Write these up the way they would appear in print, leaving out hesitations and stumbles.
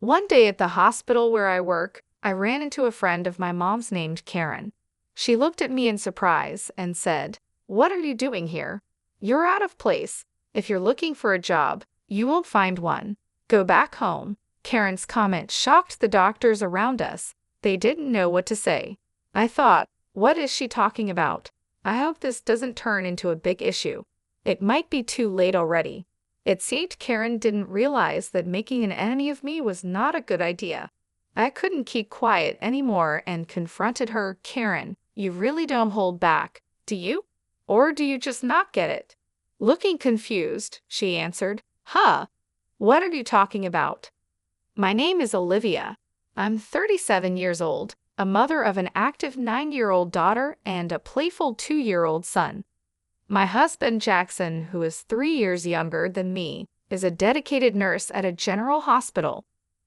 One day at the hospital where I work, I ran into a friend of my mom's named Karen. She looked at me in surprise and said, "What are you doing here? You're out of place. If you're looking for a job, you won't find one. Go back home." Karen's comment shocked the doctors around us. They didn't know what to say. I thought, what is she talking about? I hope this doesn't turn into a big issue. It might be too late already. It seemed Karen didn't realize that making an enemy of me was not a good idea. I couldn't keep quiet anymore and confronted her. "Karen, you really don't hold back, do you? Or do you just not get it?" Looking confused, she answered, "Huh? What are you talking about?" "My name is Olivia. I'm 37 years old, a mother of an active 9-year-old daughter and a playful 2-year-old son. My husband, Jackson, who is 3 years younger than me, is a dedicated nurse at a general hospital.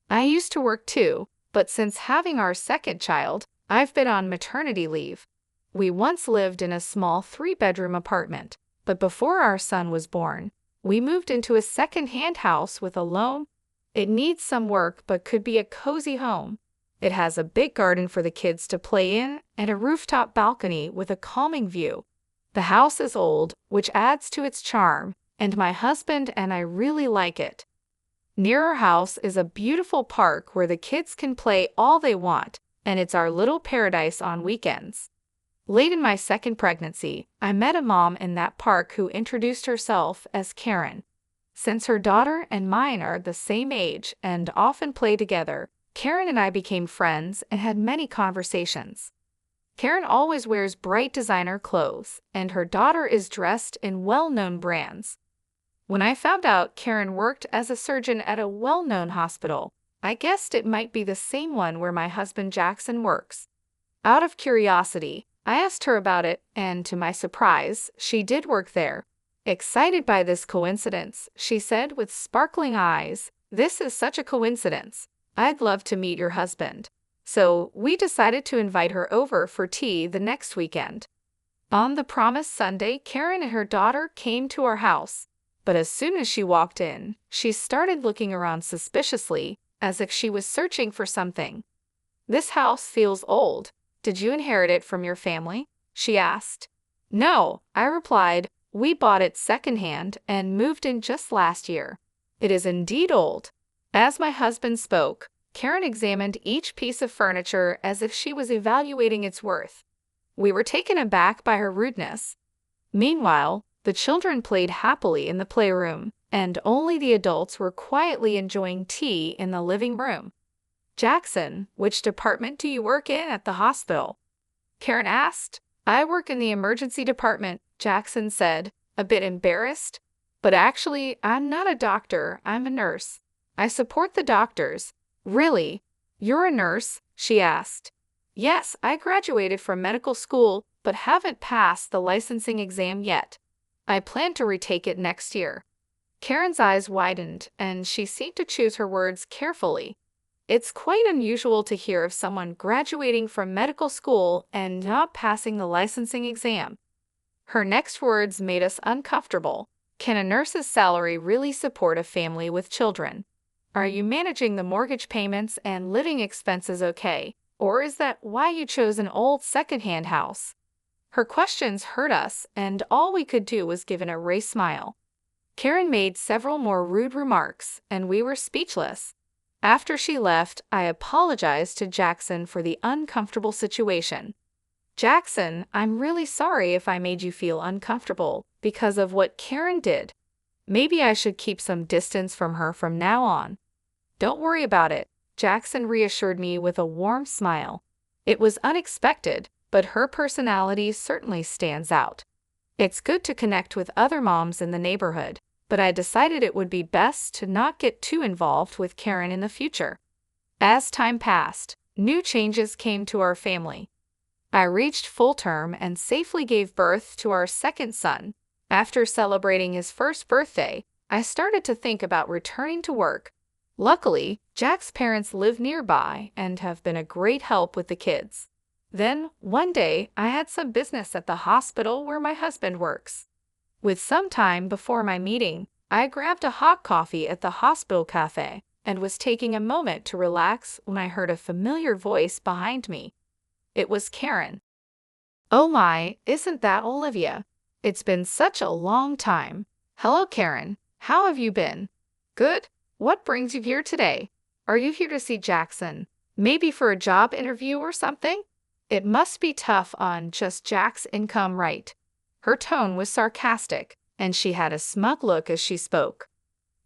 I used to work too, but since having our second child, I've been on maternity leave. We once lived in a small 3-bedroom apartment, but before our son was born, we moved into a second-hand house with a loan. It needs some work but could be a cozy home. It has a big garden for the kids to play in and a rooftop balcony with a calming view. The house is old, which adds to its charm, and my husband and I really like it. Near our house is a beautiful park where the kids can play all they want, and it's our little paradise on weekends. Late in my second pregnancy, I met a mom in that park who introduced herself as Karen. Since her daughter and mine are the same age and often play together, Karen and I became friends and had many conversations. Karen always wears bright designer clothes, and her daughter is dressed in well-known brands. When I found out Karen worked as a surgeon at a well-known hospital, I guessed it might be the same one where my husband Jackson works. Out of curiosity, I asked her about it, and to my surprise, she did work there. Excited by this coincidence, she said with sparkling eyes, "This is such a coincidence. I'd love to meet your husband." So we decided to invite her over for tea the next weekend. On the promised Sunday, Karen and her daughter came to our house. But as soon as she walked in, she started looking around suspiciously, as if she was searching for something. "This house feels old. Did you inherit it from your family?" she asked. "No," I replied. "We bought it secondhand and moved in just last year." "It is indeed old." As my husband spoke, Karen examined each piece of furniture as if she was evaluating its worth. We were taken aback by her rudeness. Meanwhile, the children played happily in the playroom, and only the adults were quietly enjoying tea in the living room. "Jackson, which department do you work in at the hospital?" Karen asked. "I work in the emergency department," Jackson said, a bit embarrassed. "But actually, I'm not a doctor, I'm a nurse. I support the doctors." "Really? You're a nurse?" she asked. "Yes, I graduated from medical school, but haven't passed the licensing exam yet. I plan to retake it next year." Karen's eyes widened, and she seemed to choose her words carefully. It's quite unusual to hear of someone graduating from medical school and not passing the licensing exam. Her next words made us uncomfortable. "Can a nurse's salary really support a family with children? Are you managing the mortgage payments and living expenses okay? Or is that why you chose an old secondhand house?" Her questions hurt us, and all we could do was give an erased smile. Karen made several more rude remarks, and we were speechless. After she left, I apologized to Jackson for the uncomfortable situation. "Jackson, I'm really sorry if I made you feel uncomfortable because of what Karen did. Maybe I should keep some distance from her from now on." "Don't worry about it," Jackson reassured me with a warm smile. "It was unexpected, but her personality certainly stands out. It's good to connect with other moms in the neighborhood, but I decided it would be best to not get too involved with Karen in the future." As time passed, new changes came to our family. I reached full term and safely gave birth to our second son. After celebrating his first birthday, I started to think about returning to work. Luckily, Jack's parents live nearby and have been a great help with the kids. Then, one day, I had some business at the hospital where my husband works. With some time before my meeting, I grabbed a hot coffee at the hospital cafe, and was taking a moment to relax when I heard a familiar voice behind me. It was Karen. Oh my, isn't that Olivia? It's been such a long time. Hello, Karen. How have you been? Good. What brings you here today? Are you here to see Jackson? Maybe for a job interview or something? It must be tough on just Jack's income, right? Her tone was sarcastic, and she had a smug look as she spoke.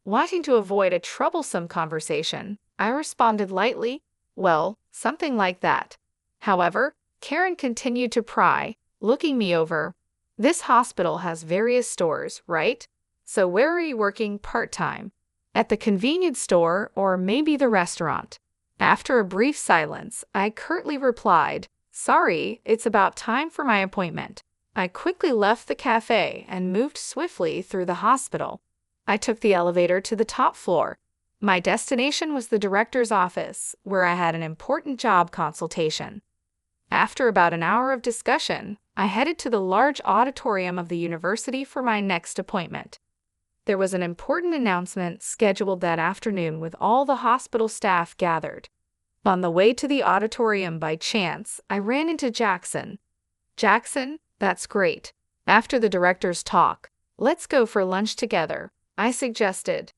Wanting to avoid a troublesome conversation, I responded lightly, well, something like that. However, Karen continued to pry, looking me over. This hospital has various stores, right? So where are you working part-time? At the convenience store or maybe the restaurant? After a brief silence, I curtly replied, sorry, it's about time for my appointment. I quickly left the cafe and moved swiftly through the hospital. I took the elevator to the top floor. My destination was the director's office, where I had an important job consultation. After about an hour of discussion, I headed to the large auditorium of the university for my next appointment. There was an important announcement scheduled that afternoon with all the hospital staff gathered. On the way to the auditorium by chance, I ran into Jackson. Jackson, that's great. After the director's talk, let's go for lunch together, I suggested.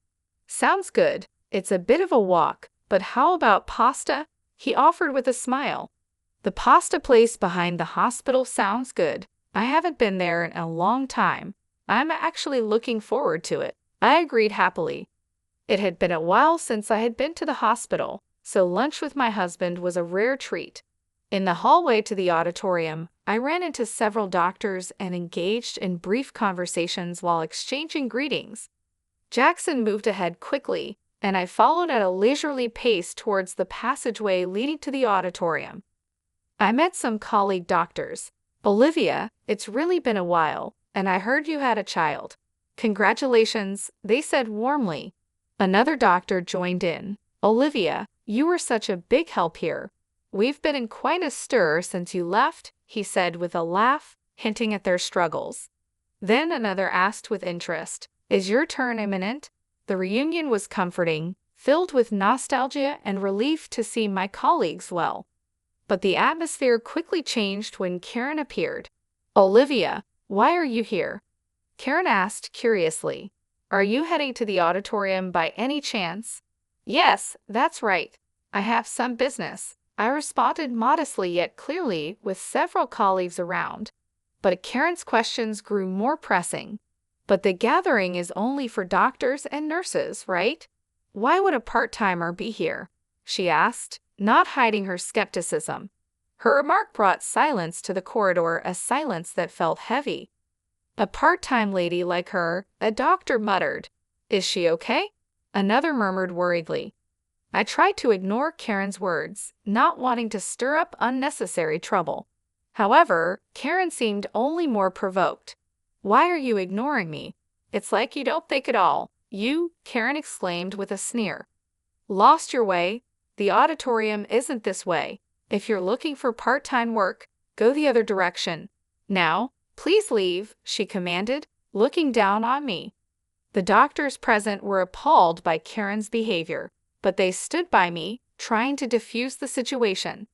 Sounds good. It's a bit of a walk, but how about pasta? He offered with a smile. The pasta place behind the hospital sounds good. I haven't been there in a long time. I'm actually looking forward to it, I agreed happily. It had been a while since I had been to the hospital, so lunch with my husband was a rare treat. In the hallway to the auditorium, I ran into several doctors and engaged in brief conversations while exchanging greetings. Jackson moved ahead quickly, and I followed at a leisurely pace towards the passageway leading to the auditorium. I met some colleague doctors. Olivia, it's really been a while, and I heard you had a child. Congratulations, they said warmly. Another doctor joined in. Olivia, you were such a big help here. We've been in quite a stir since you left, he said with a laugh, hinting at their struggles. Then another asked with interest, is your turn imminent? The reunion was comforting, filled with nostalgia and relief to see my colleagues well. But the atmosphere quickly changed when Karen appeared. Olivia, why are you here? Karen asked curiously. Are you heading to the auditorium by any chance? Yes, that's right. I have some business, I responded modestly yet clearly with several colleagues around. But Karen's questions grew more pressing. But the gathering is only for doctors and nurses, right? Why would a part-timer be here? She asked, not hiding her skepticism. Her remark brought silence to the corridor, a silence that felt heavy. A part-time lady like her, a doctor muttered. Is she okay? Another murmured worriedly. I tried to ignore Karen's words, not wanting to stir up unnecessary trouble. However, Karen seemed only more provoked. Why are you ignoring me? It's like you don't think at all. You, Karen exclaimed with a sneer. Lost your way? The auditorium isn't this way. If you're looking for part-time work, go the other direction. Now, please leave, she commanded, looking down on me. The doctors present were appalled by Karen's behavior, but they stood by me, trying to diffuse the situation.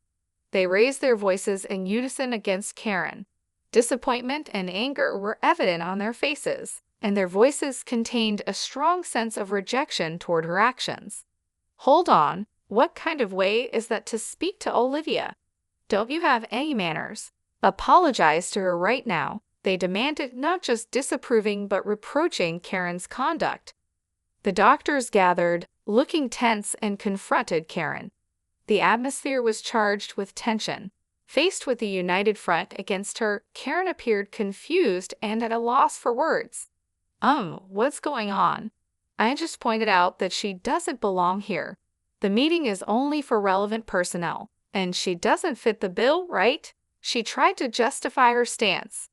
They raised their voices in unison against Karen. Disappointment and anger were evident on their faces, and their voices contained a strong sense of rejection toward her actions. Hold on, what kind of way is that to speak to Olivia? Don't you have any manners? Apologize to her right now, they demanded, not just disapproving but reproaching Karen's conduct. The doctors gathered, looking tense, and confronted Karen. The atmosphere was charged with tension. Faced with the united front against her, Karen appeared confused and at a loss for words. What's going on? I just pointed out that she doesn't belong here. The meeting is only for relevant personnel, and she doesn't fit the bill, right? She tried to justify her stance.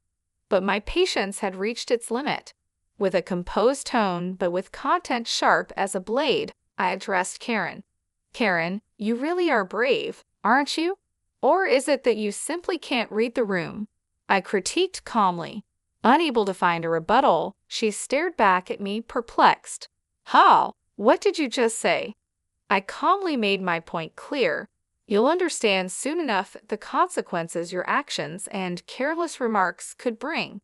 But my patience had reached its limit. With a composed tone, but with content sharp as a blade, I addressed Karen. Karen, you really are brave, aren't you? Or is it that you simply can't read the room? I critiqued calmly. Unable to find a rebuttal, she stared back at me perplexed. How? What did you just say? I calmly made my point clear. You'll understand soon enough the consequences your actions and careless remarks could bring.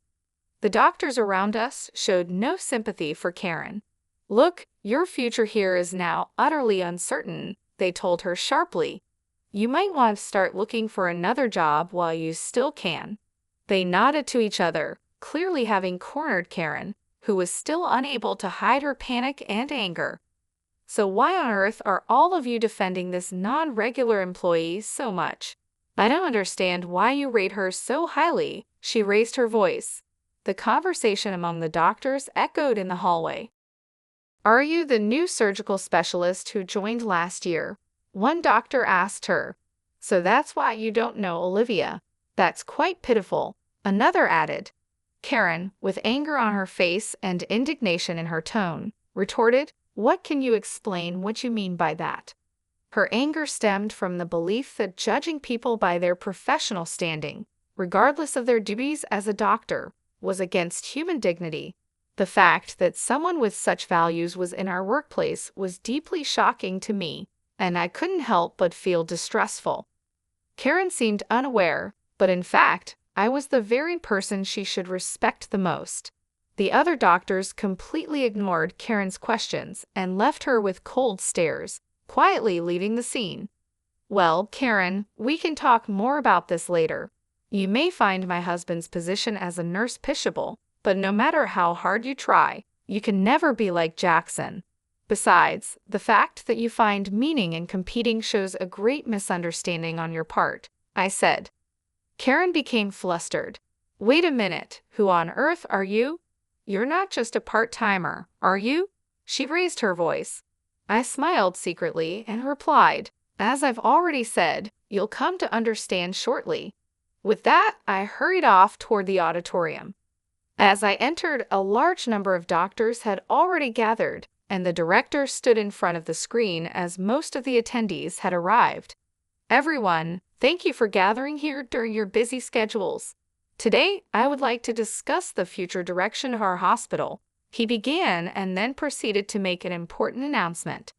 The doctors around us showed no sympathy for Karen. Look, your future here is now utterly uncertain, they told her sharply. You might want to start looking for another job while you still can. They nodded to each other, clearly having cornered Karen, who was still unable to hide her panic and anger. So why on earth are all of you defending this non-regular employee so much? I don't understand why you rate her so highly, she raised her voice. The conversation among the doctors echoed in the hallway. Are you the new surgical specialist who joined last year? One doctor asked her. So that's why you don't know Olivia. That's quite pitiful, another added. Karen, with anger on her face and indignation in her tone, retorted, What can you explain what you mean by that? Her anger stemmed from the belief that judging people by their professional standing, regardless of their duties as a doctor, was against human dignity. The fact that someone with such values was in our workplace was deeply shocking to me, and I couldn't help but feel distrustful. Karen seemed unaware, but in fact, I was the very person she should respect the most. The other doctors completely ignored Karen's questions and left her with cold stares, quietly leaving the scene. Well, Karen, we can talk more about this later. You may find my husband's position as a nurse pitiable, but no matter how hard you try, you can never be like Jackson. Besides, the fact that you find meaning in competing shows a great misunderstanding on your part, I said. Karen became flustered. Wait a minute, who on earth are you? You're not just a part-timer, are you? She raised her voice. I smiled secretly and replied, As I've already said, you'll come to understand shortly. With that, I hurried off toward the auditorium. As I entered, a large number of doctors had already gathered, and the director stood in front of the screen as most of the attendees had arrived. Everyone, thank you for gathering here during your busy schedules. Today, I would like to discuss the future direction of our hospital. He began and then proceeded to make an important announcement.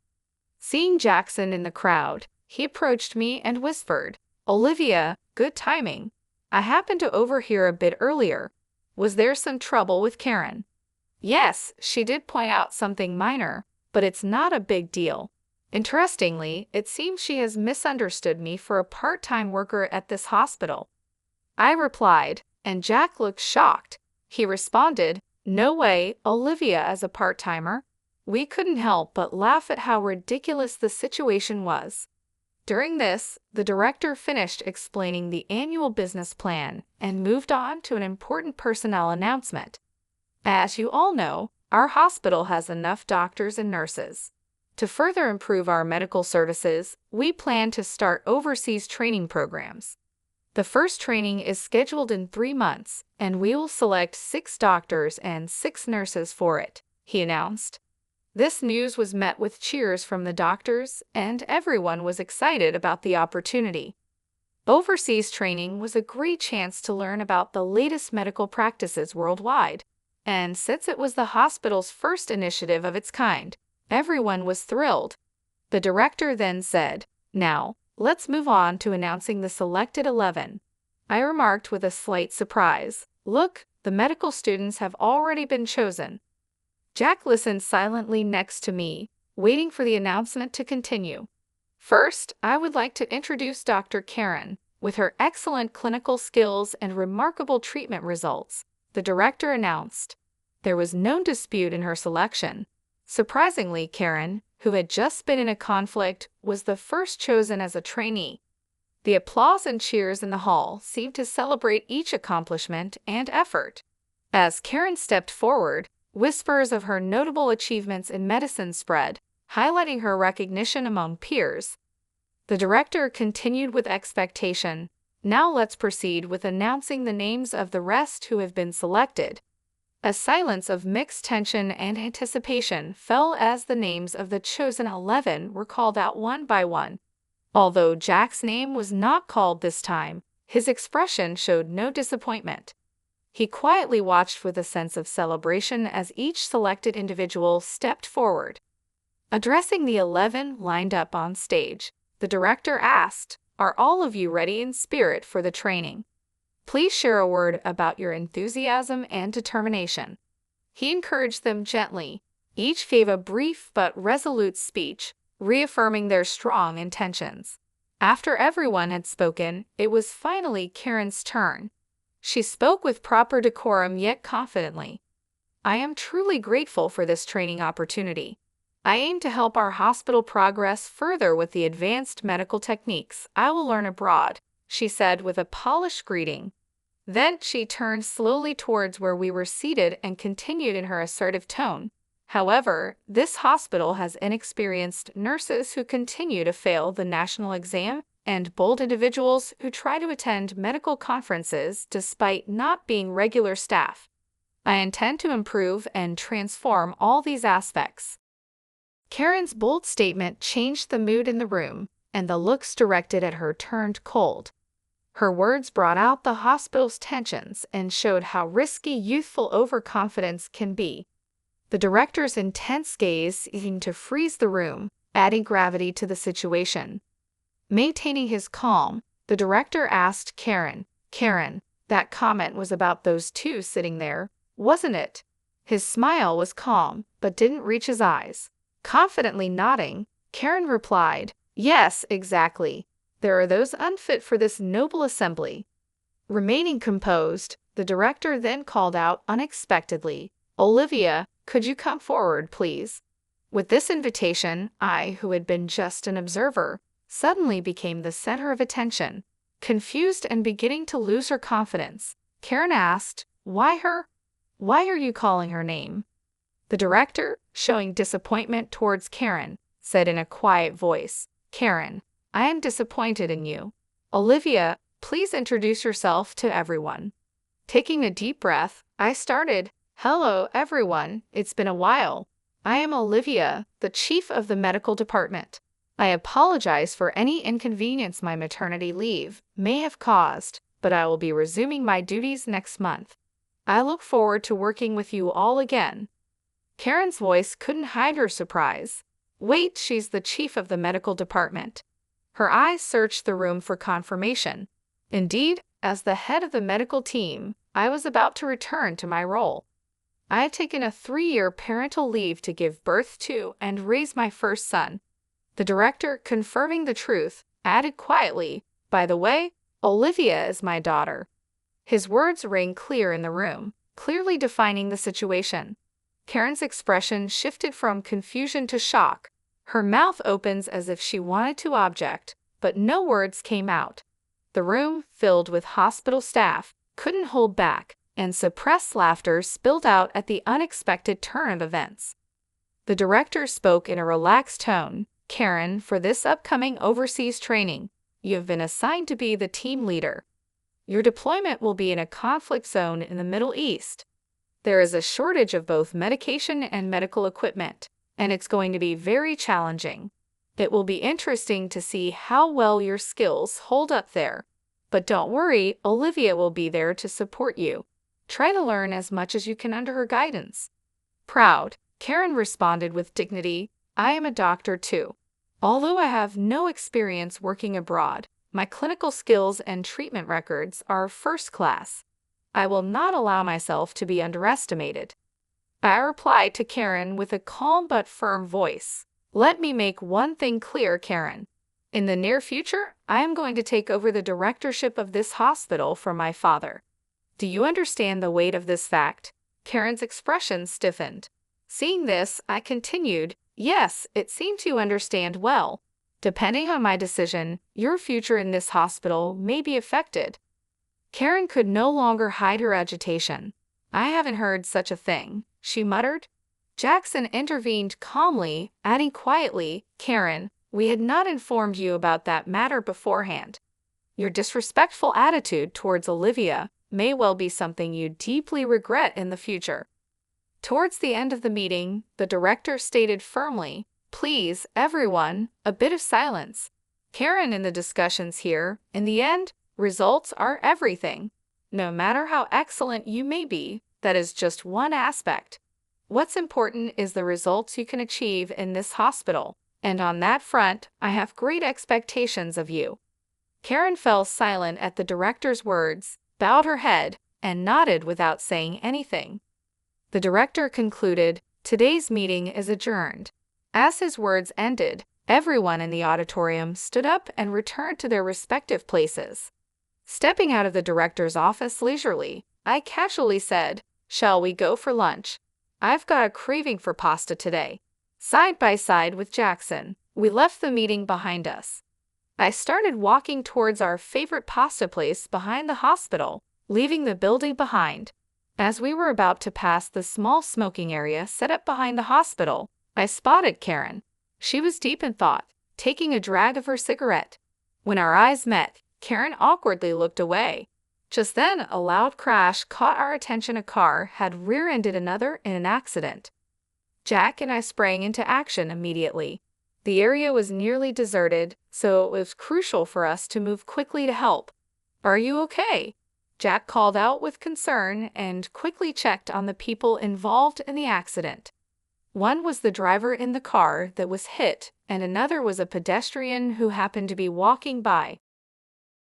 Seeing Jackson in the crowd, he approached me and whispered, Olivia, good timing. I happened to overhear a bit earlier. Was there some trouble with Karen? Yes, she did point out something minor, but it's not a big deal. Interestingly, it seems she has misunderstood me for a part-time worker at this hospital. I replied, and Jack looked shocked. He responded, No way, Olivia as a part-timer. We couldn't help but laugh at how ridiculous the situation was. During this, the director finished explaining the annual business plan and moved on to an important personnel announcement. As you all know, our hospital has enough doctors and nurses. To further improve our medical services, we plan to start overseas training programs. The first training is scheduled in 3 months, and we will select 6 doctors and 6 nurses for it, he announced. This news was met with cheers from the doctors, and everyone was excited about the opportunity. Overseas training was a great chance to learn about the latest medical practices worldwide, and since it was the hospital's first initiative of its kind, everyone was thrilled. The director then said, Now, let's move on to announcing the selected 11. I remarked with a slight surprise, Look, the medical students have already been chosen. Jack listened silently next to me, waiting for the announcement to continue. First, I would like to introduce Dr. Karen. With her excellent clinical skills and remarkable treatment results, the director announced. There was no dispute in her selection. Surprisingly, Karen, who had just been in a conflict, was the first chosen as a trainee. The applause and cheers in the hall seemed to celebrate each accomplishment and effort. As Karen stepped forward, whispers of her notable achievements in medicine spread, highlighting her recognition among peers. The director continued with expectation. Now let's proceed with announcing the names of the rest who have been selected. A silence of mixed tension and anticipation fell as the names of the chosen 11 were called out one by one. Although Jack's name was not called this time, his expression showed no disappointment. He quietly watched with a sense of celebration as each selected individual stepped forward. Addressing the 11 lined up on stage, the director asked, "Are all of you ready in spirit for the training? Please share a word about your enthusiasm and determination." He encouraged them gently. Each gave a brief but resolute speech, reaffirming their strong intentions. After everyone had spoken, it was finally Karen's turn. She spoke with proper decorum yet confidently. "I am truly grateful for this training opportunity. I aim to help our hospital progress further with the advanced medical techniques I will learn abroad," she said with a polished greeting. Then she turned slowly towards where we were seated and continued in her assertive tone. "However, this hospital has inexperienced nurses who continue to fail the national exam and bold individuals who try to attend medical conferences despite not being regular staff. I intend to improve and transform all these aspects." Karen's bold statement changed the mood in the room, and the looks directed at her turned cold. Her words brought out the hospital's tensions and showed how risky youthful overconfidence can be. The director's intense gaze seemed to freeze the room, adding gravity to the situation. Maintaining his calm, the director asked Karen, "Karen, that comment was about those two sitting there, wasn't it?" His smile was calm, but didn't reach his eyes. Confidently nodding, Karen replied, "Yes, exactly. There are those unfit for this noble assembly." Remaining composed, the director then called out unexpectedly, "Olivia, could you come forward, please?" With this invitation, I, who had been just an observer, suddenly became the center of attention. Confused and beginning to lose her confidence, Karen asked, "Why her? Why are you calling her name?" The director, showing disappointment towards Karen, said in a quiet voice, "Karen, I am disappointed in you. Olivia, please introduce yourself to everyone." Taking a deep breath, I started, "Hello, everyone. It's been a while. I am Olivia, the chief of the medical department. I apologize for any inconvenience my maternity leave may have caused, but I will be resuming my duties next month. I look forward to working with you all again." Karen's voice couldn't hide her surprise. "Wait, she's the chief of the medical department." Her eyes searched the room for confirmation. Indeed, as the head of the medical team, I was about to return to my role. I had taken a 3-year parental leave to give birth to and raise my first son. The director, confirming the truth, added quietly, "By the way, Olivia is my daughter." His words rang clear in the room, clearly defining the situation. Karen's expression shifted from confusion to shock. Her mouth opens as if she wanted to object, but no words came out. The room, filled with hospital staff, couldn't hold back, and suppressed laughter spilled out at the unexpected turn of events. The director spoke in a relaxed tone, "Karen, for this upcoming overseas training, you have been assigned to be the team leader. Your deployment will be in a conflict zone in the Middle East. There is a shortage of both medication and medical equipment, and it's going to be very challenging. It will be interesting to see how well your skills hold up there. But don't worry, Olivia will be there to support you. Try to learn as much as you can under her guidance." Proud, Karen responded with dignity, "I am a doctor too. Although I have no experience working abroad, my clinical skills and treatment records are first class. I will not allow myself to be underestimated." I replied to Karen with a calm but firm voice, "Let me make one thing clear, Karen. In the near future, I am going to take over the directorship of this hospital from my father. Do you understand the weight of this fact?" Karen's expression stiffened. Seeing this, I continued, "Yes, it seems you understand well. Depending on my decision, your future in this hospital may be affected." Karen could no longer hide her agitation. "I haven't heard such a thing," she muttered. Jackson intervened calmly, adding quietly, "Karen, we had not informed you about that matter beforehand. Your disrespectful attitude towards Olivia may well be something you deeply regret in the future." Towards the end of the meeting, the director stated firmly, "Please, everyone, a bit of silence. Karen, in the discussions here, in the end, results are everything. No matter how excellent you may be, that is just one aspect. What's important is the results you can achieve in this hospital, and on that front, I have great expectations of you." Karen fell silent at the director's words, bowed her head, and nodded without saying anything. The director concluded, "Today's meeting is adjourned." As his words ended, everyone in the auditorium stood up and returned to their respective places. Stepping out of the director's office leisurely, I casually said, "Shall we go for lunch? I've got a craving for pasta today." Side by side with Jackson, we left the meeting behind us. I started walking towards our favorite pasta place behind the hospital, leaving the building behind. As we were about to pass the small smoking area set up behind the hospital, I spotted Karen. She was deep in thought, taking a drag of her cigarette. When our eyes met, Karen awkwardly looked away. Just then, a loud crash caught our attention. A car had rear-ended another in an accident. Jack and I sprang into action immediately. The area was nearly deserted, so it was crucial for us to move quickly to help. "Are you okay?" Jack called out with concern and quickly checked on the people involved in the accident. One was the driver in the car that was hit, and another was a pedestrian who happened to be walking by.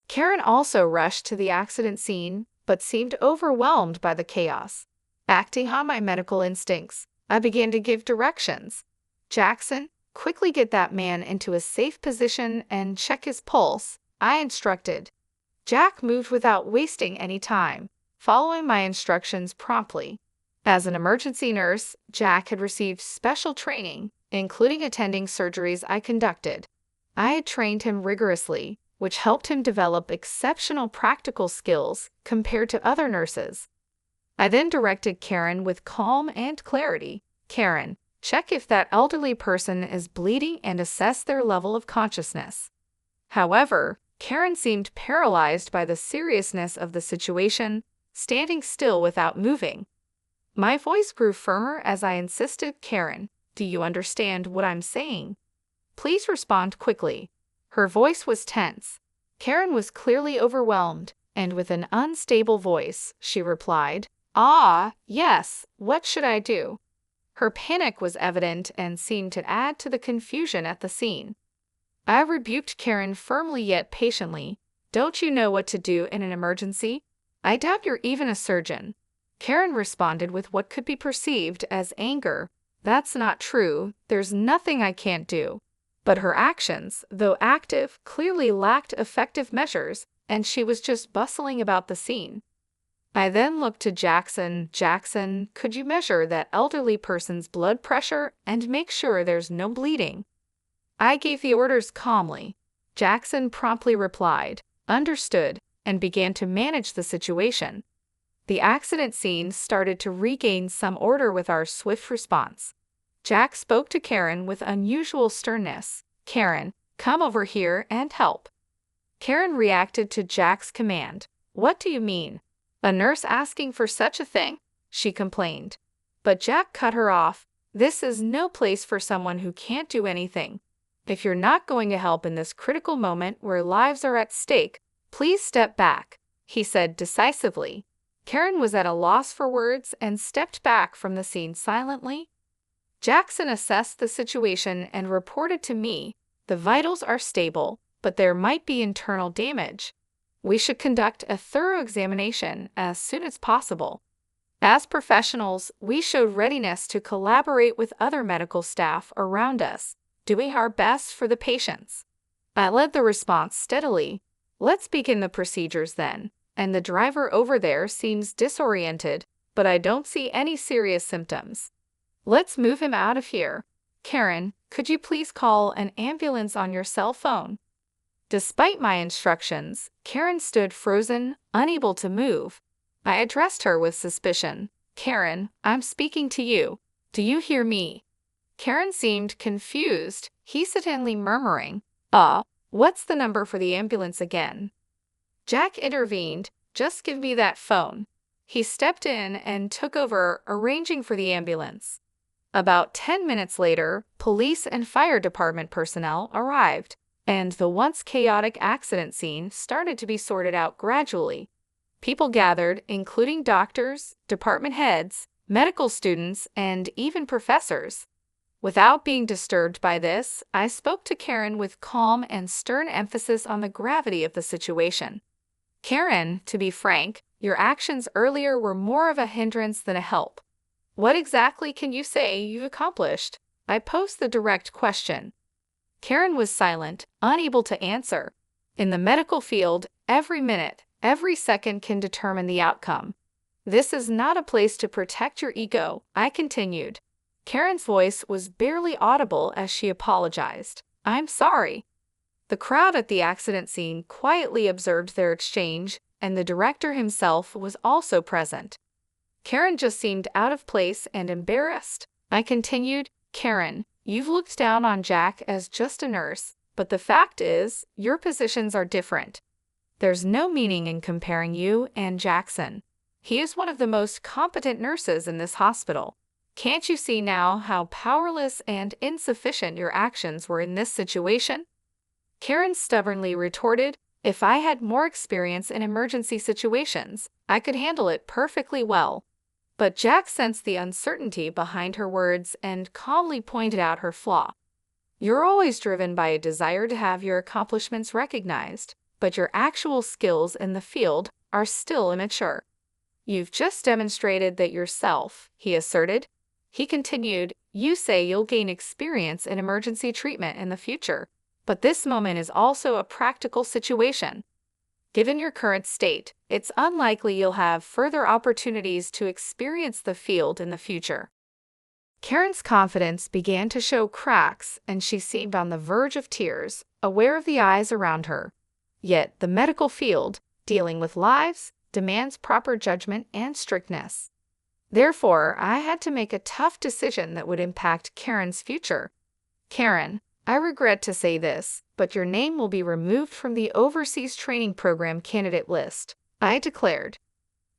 Karen also rushed to the accident scene, but seemed overwhelmed by the chaos. Acting on my medical instincts, I began to give directions. "Jackson, quickly get that man into a safe position and check his pulse," I instructed. Jack moved without wasting any time, following my instructions promptly. As an emergency nurse, Jack had received special training, including attending surgeries I conducted. I had trained him rigorously, which helped him develop exceptional practical skills compared to other nurses. I then directed Karen with calm and clarity. "Karen, check if that elderly person is bleeding and assess their level of consciousness." However, Karen seemed paralyzed by the seriousness of the situation, standing still without moving. My voice grew firmer as I insisted, "Karen, do you understand what I'm saying? Please respond quickly." Her voice was tense. Karen was clearly overwhelmed, and with an unstable voice, she replied, "Ah, yes, what should I do?" Her panic was evident and seemed to add to the confusion at the scene. I rebuked Karen firmly yet patiently. "Don't you know what to do in an emergency? I doubt you're even a surgeon." Karen responded with what could be perceived as anger. "That's not true. There's nothing I can't do." But her actions, though active, clearly lacked effective measures, and she was just bustling about the scene. I then looked to Jackson. "Jackson, could you measure that elderly person's blood pressure and make sure there's no bleeding?" I gave the orders calmly. Jackson promptly replied, "Understood," and began to manage the situation. The accident scene started to regain some order with our swift response. Jack spoke to Karen with unusual sternness. "Karen, come over here and help." Karen reacted to Jack's command. "What do you mean? A nurse asking for such a thing?" she complained. But Jack cut her off. "This is no place for someone who can't do anything. If you're not going to help in this critical moment where lives are at stake, please step back," he said decisively. Karen was at a loss for words and stepped back from the scene silently. Jackson assessed the situation and reported to me, "The vitals are stable, but there might be internal damage. We should conduct a thorough examination as soon as possible." As professionals, we showed readiness to collaborate with other medical staff around us, doing our best for the patients. I led the response steadily. "Let's begin the procedures then. And the driver over there seems disoriented, but I don't see any serious symptoms. Let's move him out of here. Karen, could you please call an ambulance on your cell phone?" Despite my instructions, Karen stood frozen, unable to move. I addressed her with suspicion. "Karen, I'm speaking to you. Do you hear me?" Karen seemed confused, hesitantly murmuring, What's the number for the ambulance again?" Jack intervened. "Just give me that phone." He stepped in and took over, arranging for the ambulance. About 10 minutes later, police and fire department personnel arrived, and the once chaotic accident scene started to be sorted out gradually. People gathered, including doctors, department heads, medical students, and even professors. Without being disturbed by this, I spoke to Karen with calm and stern emphasis on the gravity of the situation. Karen, to be frank, your actions earlier were more of a hindrance than a help. What exactly can you say you've accomplished? I posed the direct question. Karen was silent, unable to answer. In the medical field, every minute, every second can determine the outcome. This is not a place to protect your ego, I continued. Karen's voice was barely audible as she apologized. I'm sorry. The crowd at the accident scene quietly observed their exchange, and the director himself was also present. Karen just seemed out of place and embarrassed. I continued, Karen, you've looked down on Jack as just a nurse, but the fact is, your positions are different. There's no meaning in comparing you and Jackson. He is one of the most competent nurses in this hospital. Can't you see now how powerless and insufficient your actions were in this situation? Karen stubbornly retorted, if I had more experience in emergency situations, I could handle it perfectly well. But Jack sensed the uncertainty behind her words and calmly pointed out her flaw. You're always driven by a desire to have your accomplishments recognized, but your actual skills in the field are still immature. You've just demonstrated that yourself, he asserted. He continued, you say you'll gain experience in emergency treatment in the future, but this moment is also a practical situation. Given your current state, it's unlikely you'll have further opportunities to experience the field in the future. Karen's confidence began to show cracks, and she seemed on the verge of tears, aware of the eyes around her. Yet the medical field, dealing with lives, demands proper judgment and strictness. Therefore, I had to make a tough decision that would impact Karen's future. Karen, I regret to say this, but your name will be removed from the Overseas Training Program candidate list, I declared.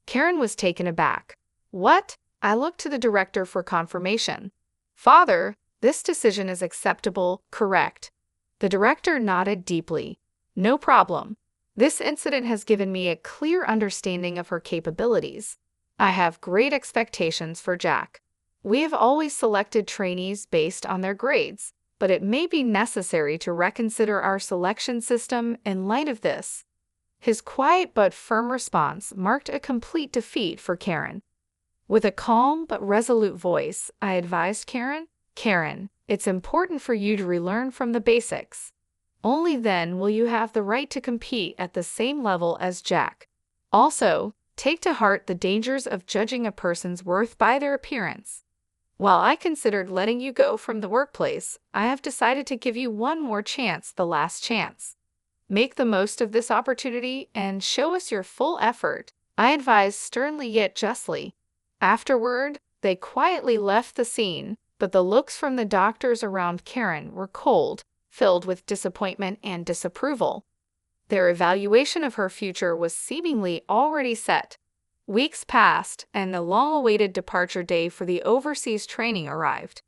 Karen was taken aback. What? I looked to the director for confirmation. Father, this decision is acceptable, correct? The director nodded deeply. No problem. This incident has given me a clear understanding of her capabilities. I have great expectations for Jack. We have always selected trainees based on their grades, but it may be necessary to reconsider our selection system in light of this. His quiet but firm response marked a complete defeat for Karen. With a calm but resolute voice, I advised Karen, Karen, it's important for you to relearn from the basics. Only then will you have the right to compete at the same level as Jack. Also, take to heart the dangers of judging a person's worth by their appearance. While I considered letting you go from the workplace, I have decided to give you one more chance, the last chance. Make the most of this opportunity and show us your full effort, I advised sternly yet justly. Afterward, they quietly left the scene, but the looks from the doctors around Karen were cold, filled with disappointment and disapproval. Their evaluation of her future was seemingly already set. Weeks passed, and the long-awaited departure day for the overseas training arrived.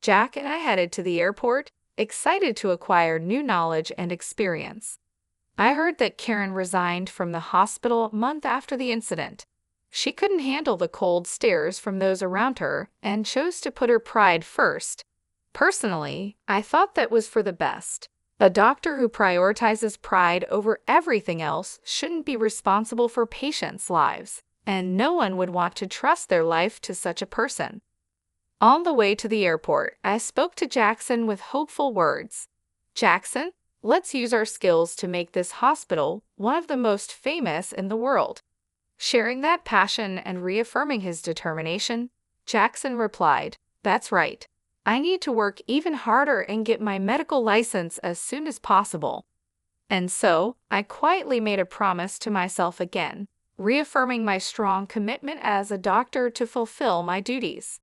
Jack and I headed to the airport, excited to acquire new knowledge and experience. I heard that Karen resigned from the hospital a month after the incident. She couldn't handle the cold stares from those around her and chose to put her pride first. Personally, I thought that was for the best. A doctor who prioritizes pride over everything else shouldn't be responsible for patients' lives, and no one would want to trust their life to such a person. On the way to the airport, I spoke to Jackson with hopeful words. Jackson, let's use our skills to make this hospital one of the most famous in the world. Sharing that passion and reaffirming his determination, Jackson replied, that's right. I need to work even harder and get my medical license as soon as possible. And so, I quietly made a promise to myself again, reaffirming my strong commitment as a doctor to fulfill my duties.